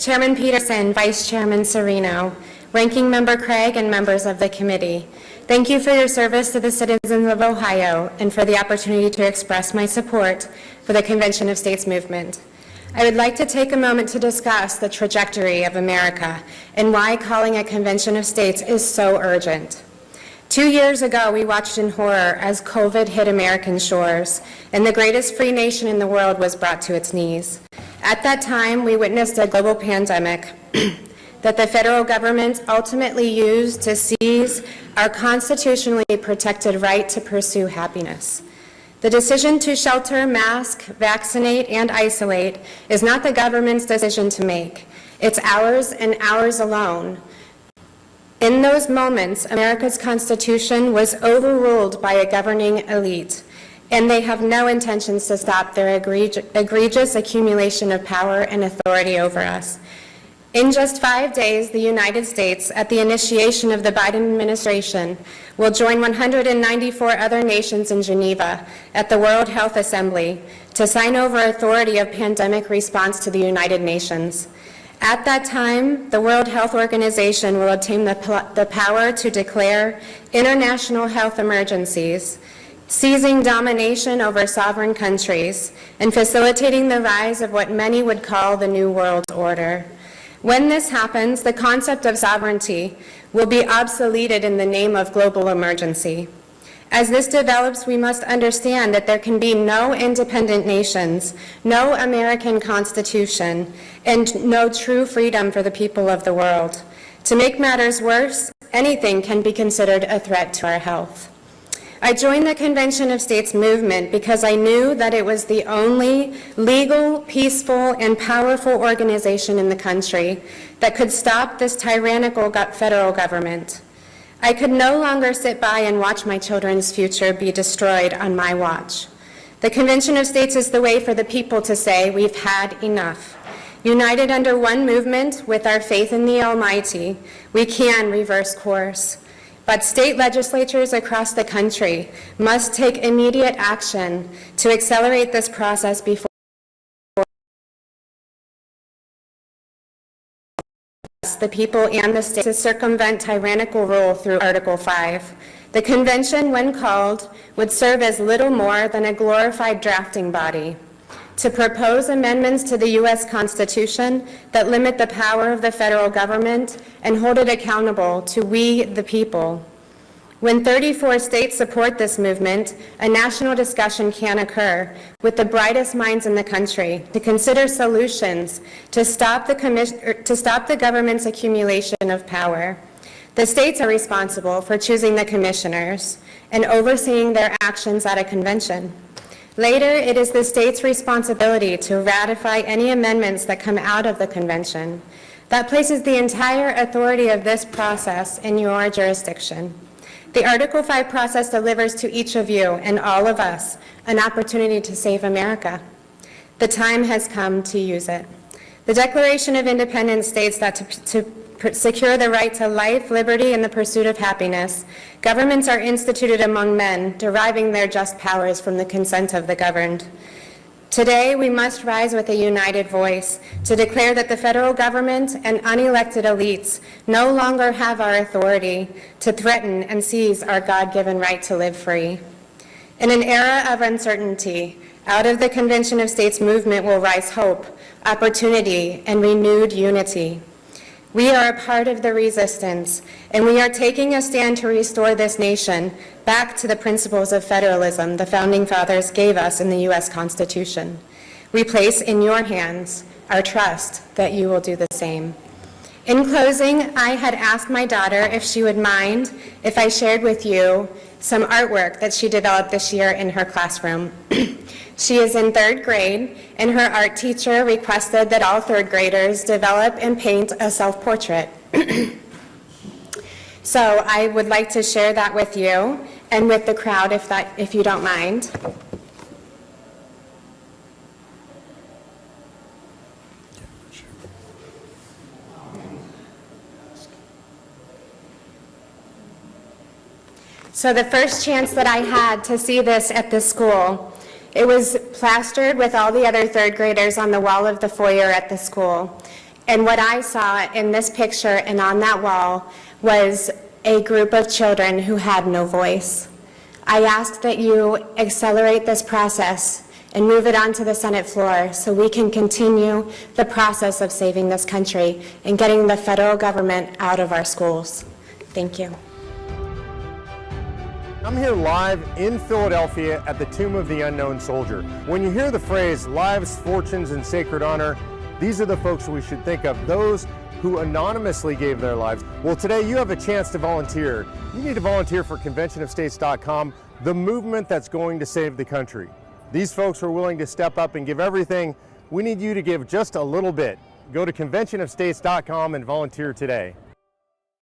Chairman Peterson, Vice Chairman Serino, Ranking Member Craig, and members of the committee. Thank you for your service to the citizens of Ohio and for the opportunity to express my support for the Convention of States movement. I would like to take a moment to discuss the trajectory of America and why calling a Convention of States is so urgent. 2 years ago, we watched in horror as COVID hit American shores, and the greatest free nation in the world was brought to its knees. At that time, we witnessed a global pandemic that the federal government ultimately used to seize our constitutionally protected right to pursue happiness. The decision to shelter, mask, vaccinate, and isolate is not the government's decision to make. It's ours and ours alone. In those moments, America's Constitution was overruled by a governing elite, and they have no intentions to stop their egregious accumulation of power and authority over us. In just 5 days, the United States, at the initiation of the Biden administration, will join 194 other nations in Geneva at the World Health Assembly to sign over authority of pandemic response to the United Nations. At that time, the World Health Organization will obtain the power to declare international health emergencies, seizing domination over sovereign countries, and facilitating the rise of what many would call the New World Order. When this happens, the concept of sovereignty will be obsoleted in the name of global emergency. As this develops, we must understand that there can be no independent nations, no American Constitution, and no true freedom for the people of the world. To make matters worse, anything can be considered a threat to our health. I joined the Convention of States movement because I knew that it was the only legal, peaceful, and powerful organization in the country that could stop this tyrannical federal government. I could no longer sit by and watch my children's future be destroyed on my watch. The Convention of States is the way for the people to say, we've had enough. United under one movement with our faith in the Almighty, we can reverse course. But state legislatures across the country must take immediate action to accelerate this process before the people and the states to circumvent tyrannical rule through Article 5. The convention, when called, would serve as little more than a glorified drafting body to propose amendments to the U.S. Constitution that limit the power of the federal government and hold it accountable to we, the people. When 34 states support this movement, a national discussion can occur with the brightest minds in the country to consider solutions to stop the government's accumulation of power. The states are responsible for choosing the commissioners and overseeing their actions at a convention. Later, it is the state's responsibility to ratify any amendments that come out of the convention. That places the entire authority of this process in your jurisdiction. The Article 5 process delivers to each of you and all of us an opportunity to save America. The time has come to use it. The Declaration of Independence states that to secure the right to life, liberty, and the pursuit of happiness, governments are instituted among men, deriving their just powers from the consent of the governed. Today, we must rise with a united voice to declare that the federal government and unelected elites no longer have our authority to threaten and seize our God-given right to live free. In an era of uncertainty, out of the Convention of States movement will rise hope, opportunity, and renewed unity. We are a part of the resistance, and we are taking a stand to restore this nation back to the principles of federalism the Founding Fathers gave us in the U.S. Constitution. We place in your hands our trust that you will do the same. In closing, I had asked my daughter if she would mind if I shared with you some artwork that she developed this year in her classroom. She is in 3rd grade, and her art teacher requested that all 3rd graders develop and paint a self-portrait. So I would like to share that with you and with the crowd if you don't mind. So the first chance that I had to see this at the school, it was plastered with all the other 3rd graders on the wall of the foyer at the school. And what I saw in this picture and on that wall was a group of children who had no voice. I ask that you accelerate this process and move it onto the Senate floor so we can continue the process of saving this country and getting the federal government out of our schools. Thank you. I'm here live in Philadelphia at the Tomb of the Unknown Soldier. When you hear the phrase lives, fortunes, and sacred honor, these are the folks we should think of, those who anonymously gave their lives. Well, today you have a chance to volunteer. You need to volunteer for conventionofstates.com, the movement that's going to save the country. These folks are willing to step up and give everything. We need you to give just a little bit. Go to conventionofstates.com and volunteer today.